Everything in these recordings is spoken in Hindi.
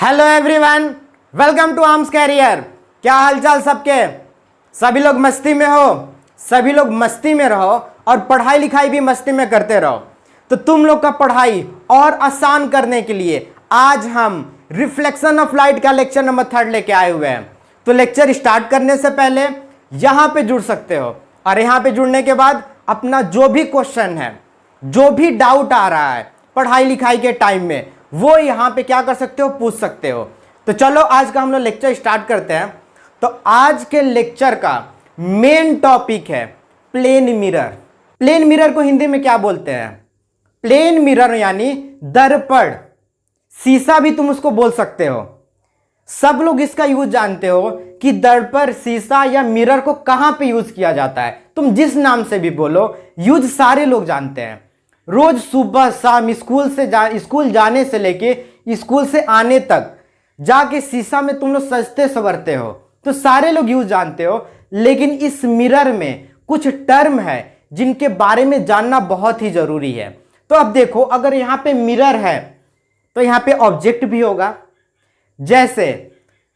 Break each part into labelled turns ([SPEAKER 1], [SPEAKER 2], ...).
[SPEAKER 1] Hello everyone, welcome to Arms Career. क्या हालचाल सबके? सभी लोग मस्ती में हो? सभी लोग मस्ती में रहो और पढ़ाई लिखाई भी मस्ती में करते रहो। तो तुम लोग का पढ़ाई और आसान करने के लिए आज हम रिफ्लेक्शन ऑफ लाइट का लेक्चर नंबर 3 लेके आए हुए हैं। तो लेक्चर स्टार्ट करने से पहले यहां पे जुड़ सकते हो और यहां पे जुड़ने के बाद अपना जो भी क्वेश्चन है, जो भी डाउट आ रहा है पढ़ाई लिखाई के टाइम में, वो यहां पे क्या कर सकते हो, पूछ सकते हो। तो चलो आज का हम लोग लेक्चर स्टार्ट करते हैं। तो आज के लेक्चर का मेन टॉपिक है प्लेन मिरर। प्लेन मिरर को हिंदी में क्या बोलते हैं? प्लेन मिरर यानी दर्पण, शीशा भी तुम उसको बोल सकते हो। सब लोग इसका यूज जानते हो कि दर्पण, शीशा या मिरर को कहां पे यूज किया जाता है। तुम जिस नाम से भी बोलो, यूज सारे लोग जानते हैं। रोज सुबह शाम स्कूल जाने से लेके स्कूल से आने तक जाके शीशा में तुम लोग सजते संवरते हो, तो सारे लोग यूज जानते हो। लेकिन इस मिरर में कुछ टर्म है जिनके बारे में जानना बहुत ही जरूरी है। तो अब देखो, अगर यहां पे मिरर है तो यहां पे ऑब्जेक्ट भी होगा। जैसे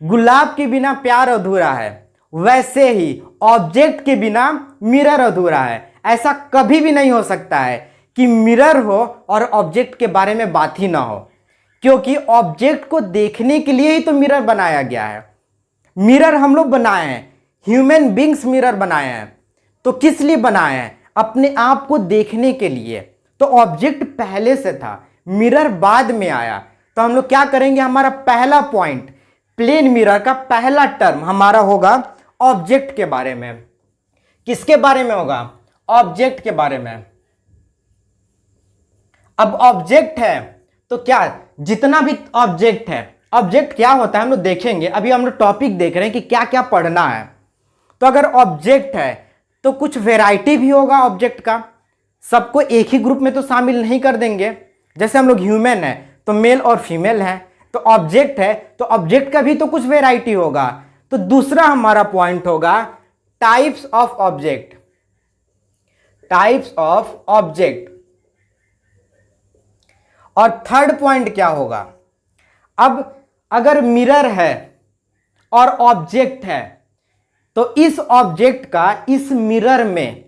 [SPEAKER 1] गुलाब के बिना प्यार अधूरा है, वैसे ही ऑब्जेक्ट के बिना मिरर अधूरा है। ऐसा कभी भी नहीं हो सकता है कि मिरर हो और ऑब्जेक्ट के बारे में बात ही ना हो, क्योंकि ऑब्जेक्ट को देखने के लिए ही तो मिरर बनाया गया है। मिरर हम लोग बनाए हैं, ह्यूमन बींग्स मिरर बनाए हैं। तो किस लिए बनाए हैं? अपने आप को देखने के लिए। तो ऑब्जेक्ट पहले से था, मिरर बाद में आया। तो हम लोग क्या करेंगे, हमारा पहला पॉइंट, प्लेन मिरर का पहला टर्म हमारा होगा ऑब्जेक्ट के बारे में। किसके बारे में होगा? ऑब्जेक्ट के बारे में। अब ऑब्जेक्ट है तो क्या, जितना भी ऑब्जेक्ट है, ऑब्जेक्ट क्या होता है हम लोग देखेंगे। अभी हम लोग टॉपिक देख रहे हैं कि क्या क्या पढ़ना है। तो अगर ऑब्जेक्ट है तो कुछ वैरायटी भी होगा ऑब्जेक्ट का। सबको एक ही ग्रुप में तो शामिल नहीं कर देंगे। जैसे हम लोग ह्यूमन है तो मेल और फीमेल है, तो ऑब्जेक्ट है तो ऑब्जेक्ट का भी तो कुछ वैरायटी होगा। तो दूसरा हमारा पॉइंट होगा types of object. Types of object. और थर्ड पॉइंट क्या होगा? अब अगर मिरर है और ऑब्जेक्ट है तो इस ऑब्जेक्ट का इस मिरर में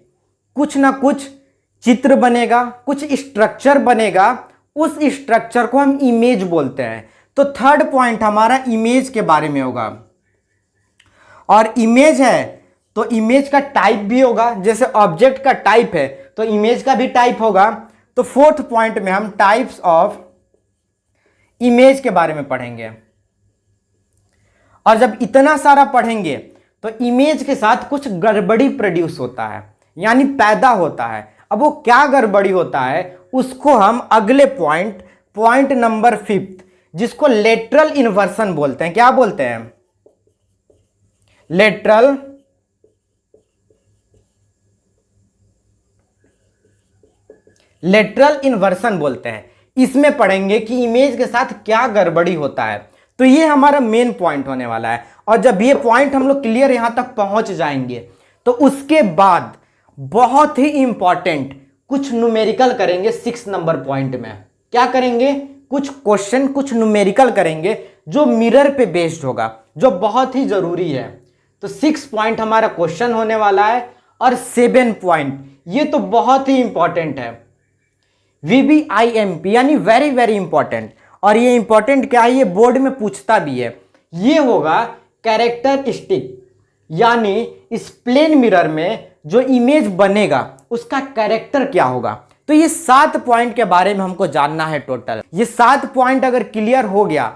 [SPEAKER 1] कुछ ना कुछ चित्र बनेगा, कुछ स्ट्रक्चर बनेगा। उस स्ट्रक्चर को हम इमेज बोलते हैं। तो थर्ड पॉइंट हमारा इमेज के बारे में होगा। और इमेज है तो इमेज का टाइप भी होगा। जैसे ऑब्जेक्ट का टाइप है तो इमेज का भी टाइप होगा। तो फोर्थ पॉइंट में हम टाइप्स ऑफ इमेज के बारे में पढ़ेंगे। और जब इतना सारा पढ़ेंगे तो इमेज के साथ कुछ गड़बड़ी प्रोड्यूस होता है, यानी पैदा होता है। अब वो क्या गड़बड़ी होता है उसको हम अगले पॉइंट नंबर 5, जिसको लेटरल इन्वर्सन बोलते हैं। क्या बोलते हैं? लेटरल इन्वर्सन बोलते हैं। इसमें पढ़ेंगे कि इमेज के साथ क्या गड़बड़ी होता है। तो ये हमारा मेन पॉइंट होने वाला है। और जब ये पॉइंट हम लोग क्लियर यहां तक पहुंच जाएंगे तो उसके बाद बहुत ही इंपॉर्टेंट कुछ न्यूमेरिकल करेंगे 6 नंबर पॉइंट में। क्या करेंगे? कुछ क्वेश्चन, कुछ न्यूमेरिकल करेंगे जो मिरर पे बेस्ड होगा, जो बहुत ही जरूरी है। तो 6 पॉइंट हमारा क्वेश्चन होने वाला है और 7 पॉइंट ये तो बहुत ही इंपॉर्टेंट है, VBIMP यानी वेरी वेरी इंपॉर्टेंट। और ये इंपॉर्टेंट क्या है, ये बोर्ड में पूछता भी है। ये होगा कैरेक्टरिस्टिक, यानी इस प्लेन मिरर में जो इमेज बनेगा उसका कैरेक्टर क्या होगा। तो ये 7 पॉइंट के बारे में हमको जानना है टोटल। ये 7 पॉइंट अगर क्लियर हो गया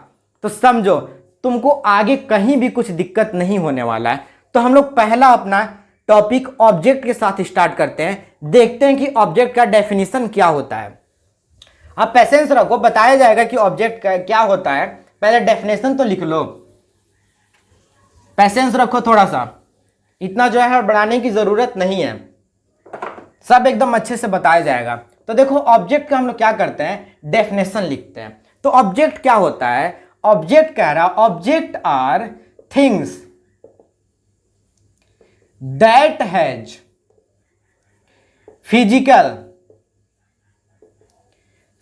[SPEAKER 1] तो समझो तुमको आगे कहीं भी कुछ दिक्कत नहीं होने वाला है। तो हम लोग पहला अपना टॉपिक ऑब्जेक्ट के साथ स्टार्ट करते हैं। देखते हैं कि ऑब्जेक्ट का डेफिनेशन क्या होता है। आप पेशेंस रखो, बताया जाएगा कि ऑब्जेक्ट क्या होता है। पहले डेफिनेशन तो लिख लो, पेशेंस रखो थोड़ा सा। इतना जो है बढ़ाने की जरूरत नहीं है, सब एकदम अच्छे से बताया जाएगा। तो देखो ऑब्जेक्ट का हम लोग क्या करते हैं, डेफिनेशन लिखते हैं। तो ऑब्जेक्ट क्या होता है? ऑब्जेक्ट कह रहा, object are things that has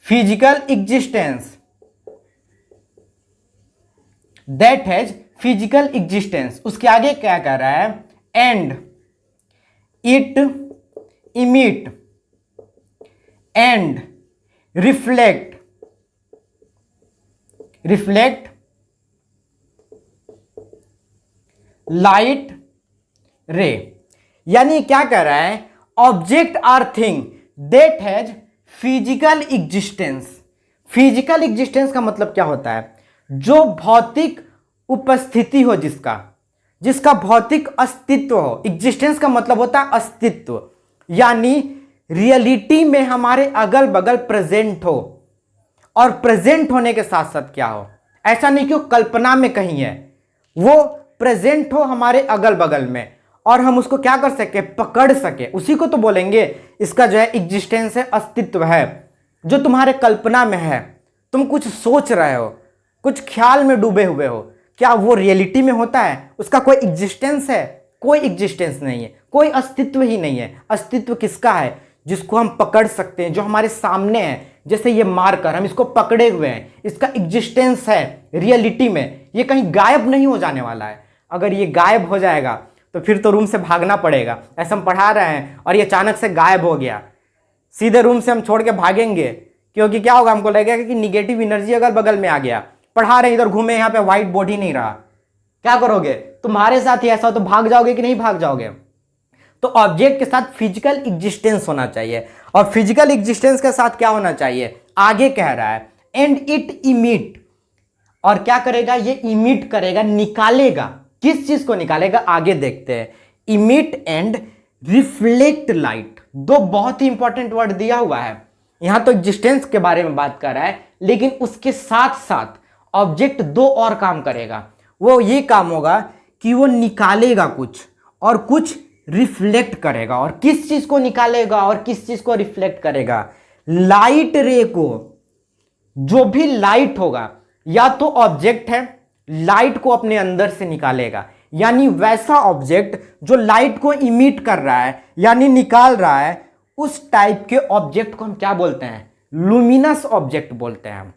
[SPEAKER 1] physical existence that has physical existence, उसके आगे क्या कह रहा है, and it emit and reflect light ray. यानी क्या कह रहा है, object are thing that has physical existence. Physical existence का मतलब क्या होता है, जो भौतिक उपस्थिति हो, जिसका भौतिक अस्तित्व हो। एग्जिस्टेंस का मतलब होता है अस्तित्व, यानी रियलिटी में हमारे अगल बगल प्रेजेंट हो, और प्रेजेंट होने के साथ साथ क्या हो, ऐसा नहीं कि वो कल्पना में कहीं है, वो प्रेजेंट हो हमारे अगल बगल में, और हम उसको क्या कर सके, पकड़ सके। उसी को तो बोलेंगे इसका जो है एग्जिस्टेंस है, अस्तित्व है। जो तुम्हारे कल्पना में है, तुम कुछ सोच रहे हो, कुछ ख्याल में डूबे हुए हो, क्या वो रियलिटी में होता है? उसका कोई एग्जिस्टेंस है? कोई एग्जिस्टेंस नहीं है, कोई अस्तित्व ही नहीं है। अस्तित्व किसका है? जिसको हम पकड़ सकते हैं, जो हमारे सामने है। जैसे ये मार्कर, हम इसको पकड़े हुए हैं, इसका एग्जिस्टेंस है रियलिटी में, ये कहीं गायब नहीं हो जाने वाला है। अगर ये गायब हो जाएगा तो फिर तो रूम से भागना पड़ेगा। ऐसा हम पढ़ा रहे हैं और ये अचानक से गायब हो गया, सीधे रूम से हम छोड़ के भागेंगे, क्योंकि क्या होगा, हमको लगेगा कि निगेटिव एनर्जी अगल बगल में आ गया। पढ़ा रहे इधर घूमे, यहाँ पे व्हाइट बोर्ड ही नहीं रहा, क्या करोगे? तुम्हारे साथ ही ऐसा, तो भाग जाओगे कि नहीं भाग जाओगे? तो ऑब्जेक्ट के साथ फिजिकल एग्जिस्टेंस होना चाहिए, और फिजिकल एग्जिस्टेंस के साथ क्या होना चाहिए, आगे कह रहा है एंड इट इमिट। और क्या करेगा, ये इमिट करेगा, निकालेगा। किस चीज को निकालेगा, आगे देखते हैं। इमिट एंड रिफ्लेक्ट लाइट, दो बहुत ही इंपॉर्टेंट वर्ड दिया हुआ है। यहां तो एग्जिस्टेंस के बारे में बात कर रहा है, लेकिन उसके साथ साथ ऑब्जेक्ट दो और काम करेगा। वो ये काम होगा कि वो निकालेगा कुछ, और कुछ रिफ्लेक्ट करेगा। और किस चीज को निकालेगा और किस चीज को रिफ्लेक्ट करेगा? लाइट रे को। जो भी लाइट होगा, या तो ऑब्जेक्ट है, लाइट को अपने अंदर से निकालेगा, यानी वैसा ऑब्जेक्ट जो लाइट को इमिट कर रहा है, यानी निकाल रहा है, उस टाइप के ऑब्जेक्ट को हम क्या बोलते हैं, लुमिनस ऑब्जेक्ट बोलते हैं।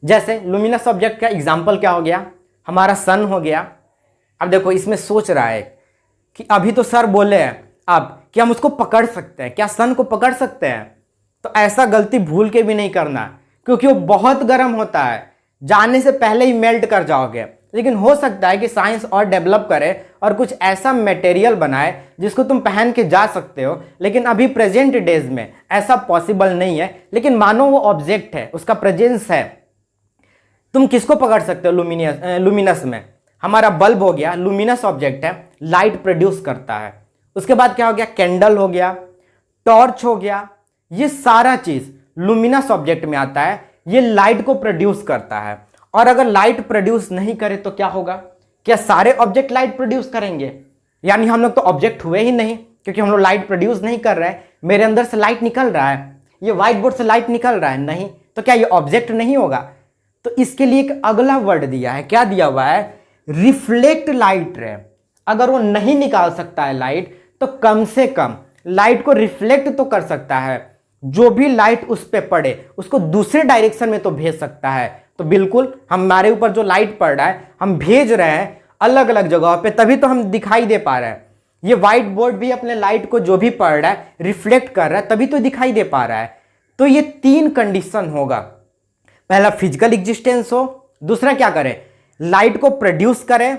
[SPEAKER 1] जैसे लुमिनस ऑब्जेक्ट का एग्जाम्पल क्या हो गया, हमारा सन हो गया। अब देखो, इसमें सोच रहा है कि अभी तो सर बोले हैं अब कि हम उसको पकड़ सकते हैं, क्या सन को पकड़ सकते हैं? तो ऐसा गलती भूल के भी नहीं करना, क्योंकि वो बहुत गर्म होता है, जाने से पहले ही मेल्ट कर जाओगे। लेकिन हो सकता है कि साइंस और डेवलप करे और कुछ ऐसा मटेरियल बनाए जिसको तुम पहन के जा सकते हो, लेकिन अभी प्रेजेंट डेज में ऐसा पॉसिबल नहीं है। लेकिन मानो वो ऑब्जेक्ट है, उसका प्रेजेंस है, तुम किसको पकड़ सकते हो? लुमिनस में हमारा बल्ब हो गया, लुमिनस ऑब्जेक्ट है, लाइट प्रोड्यूस करता है। उसके बाद क्या हो गया, कैंडल हो गया, टॉर्च हो गया, ये सारा चीज लुमिनस ऑब्जेक्ट में आता है, ये लाइट को प्रोड्यूस करता है। और अगर लाइट प्रोड्यूस नहीं करे तो क्या होगा? क्या सारे ऑब्जेक्ट लाइट प्रोड्यूस करेंगे? यानी हम लोग तो ऑब्जेक्ट हुए ही नहीं, क्योंकि हम लोग लाइट प्रोड्यूस नहीं कर रहे हैं। मेरे अंदर से लाइट निकल रहा है, ये व्हाइट बोर्ड से लाइट निकल रहा है, नहीं, तो क्या ये ऑब्जेक्ट नहीं होगा? तो इसके लिए एक अगला वर्ड दिया है, क्या दिया हुआ है, रिफ्लेक्ट लाइट रे। अगर वो नहीं निकाल सकता है लाइट, तो कम से कम लाइट को रिफ्लेक्ट तो कर सकता है। जो भी लाइट उस पर पड़े उसको दूसरे डायरेक्शन में तो भेज सकता है। तो बिल्कुल हमारे ऊपर जो लाइट पड़ रहा है, हम भेज रहे हैं अलग अलग जगहों पे, तभी तो हम दिखाई दे पा रहे हैं। ये व्हाइट बोर्ड भी अपने लाइट को जो भी पड़ रहा है रिफ्लेक्ट कर रहा है, तभी तो दिखाई दे पा रहा है। तो ये तीन कंडीशन होगा, पहला फिजिकल एग्जिस्टेंस हो, दूसरा क्या करे, लाइट को प्रोड्यूस करे,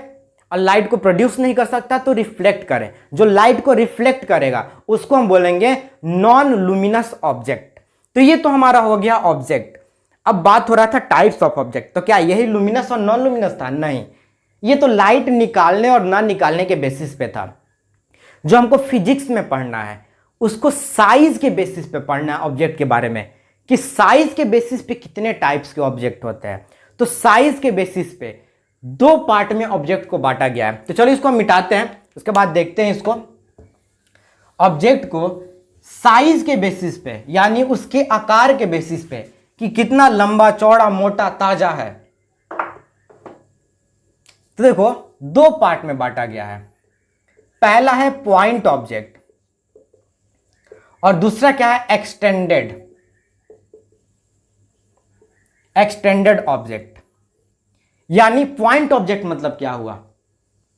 [SPEAKER 1] और लाइट को प्रोड्यूस नहीं कर सकता तो रिफ्लेक्ट करे। जो लाइट को रिफ्लेक्ट करेगा उसको हम बोलेंगे नॉन लुमिनस ऑब्जेक्ट। तो ये तो हमारा हो गया ऑब्जेक्ट। अब बात हो रहा था टाइप्स ऑफ ऑब्जेक्ट, तो क्या यही लुमिनस और नॉन लुमिनस था? नहीं, ये तो लाइट निकालने और ना निकालने के बेसिस पे था। जो हमको फिजिक्स में पढ़ना है उसको साइज के बेसिस पे पढ़ना है ऑब्जेक्ट के बारे में, कि साइज के बेसिस पे कितने टाइप्स के ऑब्जेक्ट होते हैं। तो साइज के बेसिस पे दो पार्ट में ऑब्जेक्ट को बांटा गया है। तो चलो इसको हम मिटाते हैं, उसके बाद देखते हैं इसको। ऑब्जेक्ट को साइज के बेसिस पे, यानी उसके आकार के बेसिस पे, कि कितना लंबा, चौड़ा, मोटा, ताजा है। तो देखो दो पार्ट में बांटा गया है। पहला है पॉइंट ऑब्जेक्ट, और दूसरा क्या है, एक्सटेंडेड ऑब्जेक्ट। यानी पॉइंट ऑब्जेक्ट मतलब क्या हुआ?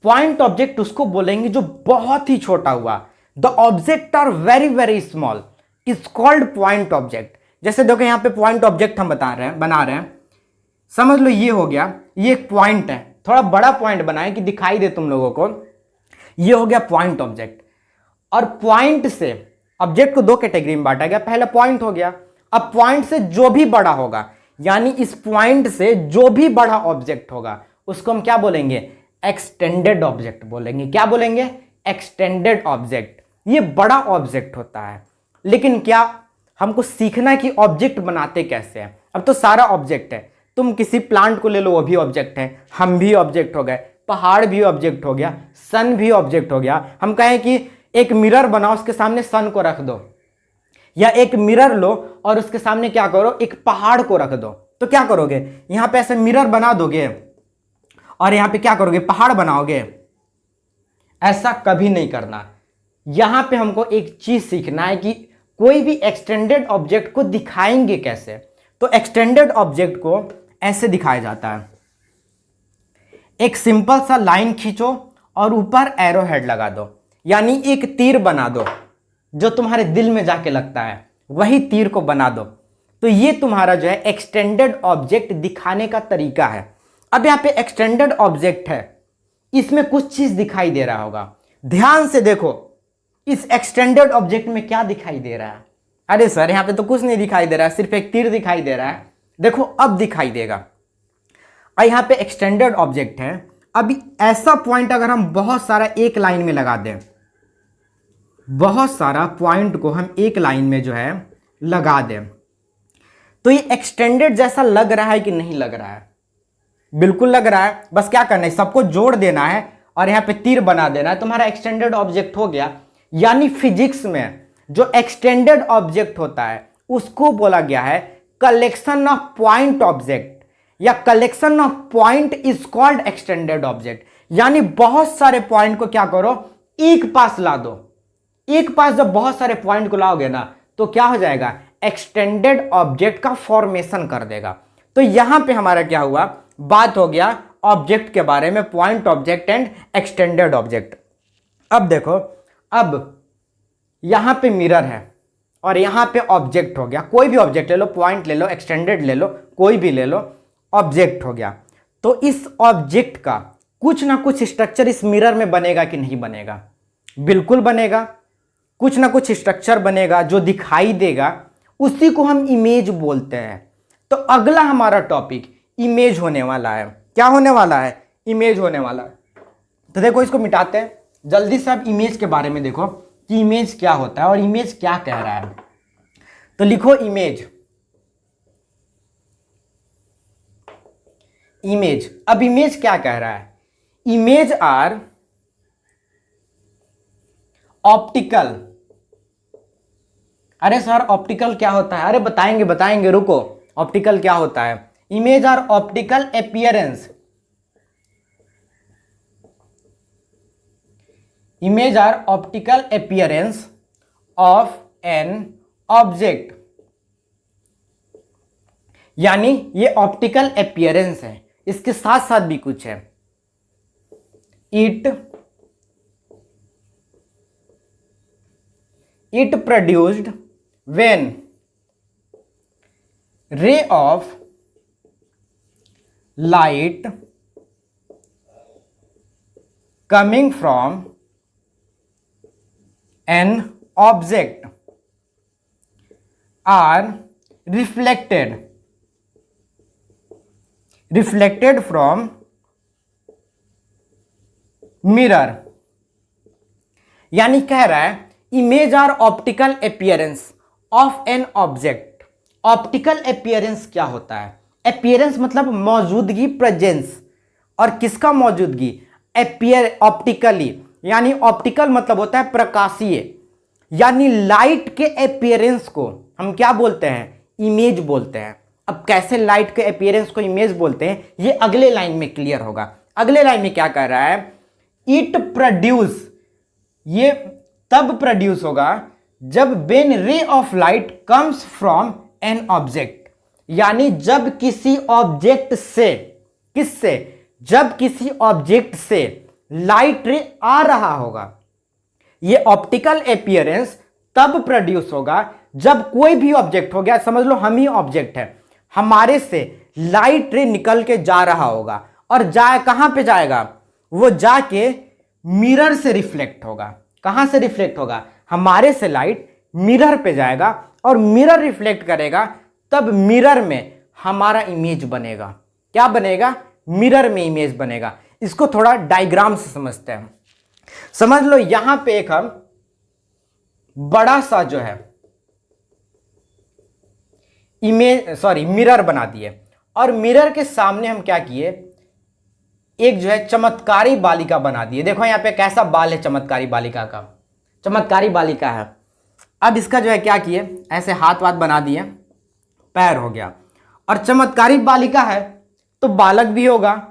[SPEAKER 1] पॉइंट ऑब्जेक्ट उसको बोलेंगे जो बहुत ही छोटा हुआ। The object are very very small is called point object. जैसे देखो यहां पे पॉइंट ऑब्जेक्ट हम बना रहे हैं, समझ लो ये हो गया, ये एक पॉइंट है, थोड़ा बड़ा पॉइंट बनाए कि दिखाई दे तुम लोगों को। ये हो गया पॉइंट ऑब्जेक्ट। और पॉइंट से ऑब्जेक्ट को दो कैटेगरी में बांटा गया, पहला पॉइंट हो गया। अब पॉइंट से जो भी बड़ा होगा, यानी इस पॉइंट से जो भी बड़ा ऑब्जेक्ट होगा उसको हम क्या बोलेंगे? एक्सटेंडेड ऑब्जेक्ट बोलेंगे। क्या बोलेंगे? Extended object. ये बड़ा ऑब्जेक्ट होता है, लेकिन क्या हमको सीखना है कि ऑब्जेक्ट बनाते कैसे हैं। अब तो सारा ऑब्जेक्ट है, तुम किसी प्लांट को ले लो वो भी ऑब्जेक्ट है, हम भी ऑब्जेक्ट हो गए, पहाड़ भी ऑब्जेक्ट हो गया, सन भी ऑब्जेक्ट हो गया। हम कहें कि एक मिरर बनाओ, उसके सामने सन को रख दो, या एक मिरर लो और उसके सामने क्या करो? एक पहाड़ को रख दो, तो क्या करोगे? यहां पे ऐसे मिरर बना दोगे और यहां पे क्या करोगे? पहाड़ बनाओगे? ऐसा कभी नहीं करना। यहां पे हमको एक चीज सीखना है कि कोई भी एक्सटेंडेड ऑब्जेक्ट को दिखाएंगे कैसे। तो एक्सटेंडेड ऑब्जेक्ट को ऐसे दिखाया जाता है, एक सिंपल सा लाइन खींचो और ऊपर एरो हेड लगा दो, यानी एक तीर बना दो जो तुम्हारे दिल में जाके लगता है, वही तीर को बना दो। तो ये तुम्हारा जो है एक्सटेंडेड ऑब्जेक्ट दिखाने का तरीका है। अब यहां पे एक्सटेंडेड ऑब्जेक्ट है, इसमें कुछ चीज दिखाई दे रहा होगा, ध्यान से देखो इस एक्सटेंडेड ऑब्जेक्ट में क्या दिखाई दे रहा है। अरे सर यहां पे तो कुछ नहीं दिखाई दे रहा है, सिर्फ एक तीर दिखाई दे रहा है। देखो अब दिखाई देगा। और यहां पे एक्सटेंडेड ऑब्जेक्ट है। अभी ऐसा पॉइंट अगर हम बहुत सारा एक लाइन में लगा दें, बहुत सारा पॉइंट को हम एक लाइन में जो है लगा दें, तो ये एक्सटेंडेड जैसा लग रहा है कि नहीं लग रहा है? बिल्कुल लग रहा है। बस क्या करना है, सबको जोड़ देना है और यहां पे तीर बना देना है, तुम्हारा एक्सटेंडेड ऑब्जेक्ट हो गया। यानी फिजिक्स में जो एक्सटेंडेड ऑब्जेक्ट होता है उसको बोला गया है कलेक्शन ऑफ पॉइंट ऑब्जेक्ट, या collection of point is called extended object. यानी बहुत सारे पॉइंट को क्या करो? एक पास ला दो। एक पास जब बहुत सारे पॉइंट को लाओगे ना तो क्या हो जाएगा? एक्सटेंडेड ऑब्जेक्ट का फॉर्मेशन कर देगा। तो यहां पे हमारा क्या हुआ? बात हो गया ऑब्जेक्ट के बारे में, point object and extended object. अब देखो, अब यहां पे मिरर है और यहां पे ऑब्जेक्ट हो गया। कोई भी ऑब्जेक्ट ले लो, पॉइंट ले लो, एक्सटेंडेड ले लो, कोई भी ले लो, ऑब्जेक्ट हो गया। तो इस ऑब्जेक्ट का कुछ ना कुछ स्ट्रक्चर इस मिरर में बनेगा कि नहीं बनेगा? बिल्कुल बनेगा। कुछ ना कुछ स्ट्रक्चर बनेगा जो दिखाई देगा, उसी को हम इमेज बोलते हैं। तो अगला हमारा टॉपिक इमेज होने वाला है। क्या होने वाला है? इमेज होने वाला है। तो देखो इसको मिटाते हैं जल्दी से। अब इमेज के बारे में देखो कि इमेज क्या होता है और इमेज क्या कह रहा है। तो लिखो इमेज। इमेज, अब इमेज क्या कह रहा है? Image are optical. अरे सर ऑप्टिकल क्या होता है? अरे बताएंगे बताएंगे, रुको। ऑप्टिकल क्या होता है? Image are optical appearance. Image are optical appearance of an object. यानी ये ऑप्टिकल अपीयरेंस है, इसके साथ साथ भी कुछ है। It produced when ray of light coming from an object are reflected from mirror। यानी कह रहा है image are optical appearance of an object. Optical appearance क्या होता है? अपीयरेंस मतलब मौजूदगी, प्रेजेंस। और किसका मौजूदगी? Appear optically. यानी ऑप्टिकल मतलब होता है प्रकाशीय, यानी लाइट के अपीयरेंस को हम क्या बोलते हैं? इमेज बोलते हैं। अब कैसे लाइट के अपीयरेंस को इमेज बोलते हैं ये अगले लाइन में क्लियर होगा। अगले लाइन में क्या कह रहा है? इट प्रोड्यूस, ये तब प्रोड्यूस होगा जब व्हेन रे of light comes from N object. यानी जब किसी ऑब्जेक्ट से किससे? जब किसी ऑब्जेक्ट से लाइट रे आ रहा होगा। ये ऑप्टिकल अपीयरेंस तब प्रोड्यूस होगा जब कोई भी ऑब्जेक्ट हो गया, समझ लो हम ही ऑब्जेक्ट है, हमारे से लाइट रे निकल के जा रहा होगा और जाए कहां पे जाएगा? वो जाके मिरर से रिफ्लेक्ट होगा। कहां से रिफ्लेक्ट होगा? हमारे से लाइट मिरर पे जाएगा और मिरर रिफ्लेक्ट करेगा, तब मिरर में हमारा इमेज बनेगा। क्या बनेगा? मिरर में इमेज बनेगा। इसको थोड़ा डायग्राम से समझते हैं। समझ लो यहां पे एक हम बड़ा सा जो है मिरर बना दिए और मिरर के सामने हम क्या किए? एक जो है चमत्कारी बालिका बना दिए। देखो यहां पे कैसा बाल है चमत्कारी बालिका का, चमत्कारी बालिका है। अब इसका जो है क्या किए? ऐसे हाथ वाथ बना दिए, पैर हो गया। और चमत्कारी बालिका है तो बालक भी होगा।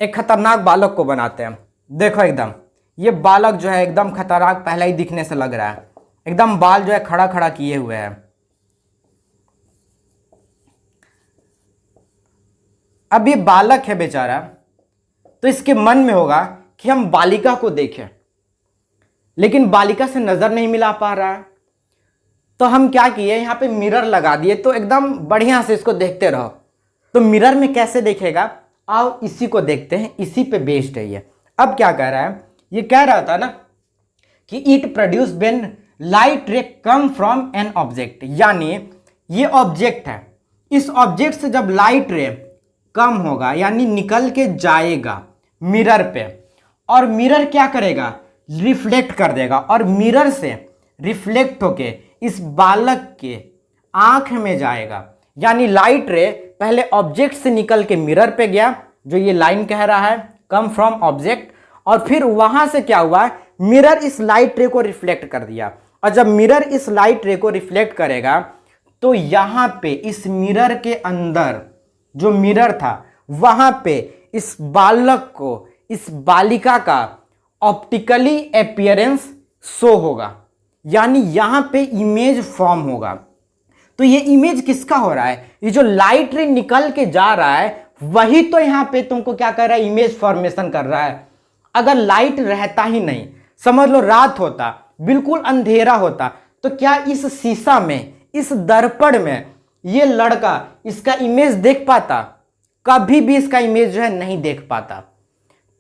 [SPEAKER 1] एक खतरनाक बालक को बनाते हैं। देखो एकदम ये बालक जो है एकदम खतरनाक पहले ही दिखने से लग रहा है, एकदम बाल जो है खड़ा खड़ा किए हुए हैं। अब ये बालक है बेचारा, तो इसके मन में होगा कि हम बालिका को देखें, लेकिन बालिका से नजर नहीं मिला पा रहा है। तो हम क्या किए? यहाँ पे मिरर लगा दिए, तो एकदम बढ़िया से इसको देखते रहो। तो मिरर में कैसे देखेगा? आओ इसी को देखते हैं, इसी पे बेस्ड है ये। अब क्या कह रहा है? ये कह रहा था ना कि इट प्रोड्यूस व्हेन लाइट रे कम फ्रॉम एन ऑब्जेक्ट, यानी ये ऑब्जेक्ट है, इस ऑब्जेक्ट से जब लाइट रे कम होगा यानी निकल के जाएगा मिरर पे, और मिरर क्या करेगा? रिफ्लेक्ट कर देगा, और मिरर से रिफ्लेक्ट होके इस बालक के आंख में जाएगा। यानी लाइट रे पहले ऑब्जेक्ट से निकल के मिरर पे गया, जो ये लाइन कह रहा है कम फ्रॉम ऑब्जेक्ट, और फिर वहां से क्या हुआ? मिरर इस लाइट रे को रिफ्लेक्ट कर दिया। और जब मिरर इस लाइट रे को रिफ्लेक्ट करेगा तो यहां पे इस मिरर के अंदर जो मिरर था वहां पे इस बालक को, इस बालिका का ऑप्टिकली अपीयरेंस शो होगा, यानी यहां पे इमेज फॉर्म होगा। तो ये इमेज किसका हो रहा है? ये जो लाइट रे निकल के जा रहा है वही तो यहां पे तुमको क्या कर रहा है? इमेज फॉर्मेशन कर रहा है। अगर लाइट रहता ही नहीं, समझ लो रात होता, बिल्कुल अंधेरा होता, तो क्या इस शीशा में, इस दर्पण में ये लड़का इसका इमेज देख पाता? कभी भी इसका इमेज जो है नहीं देख पाता।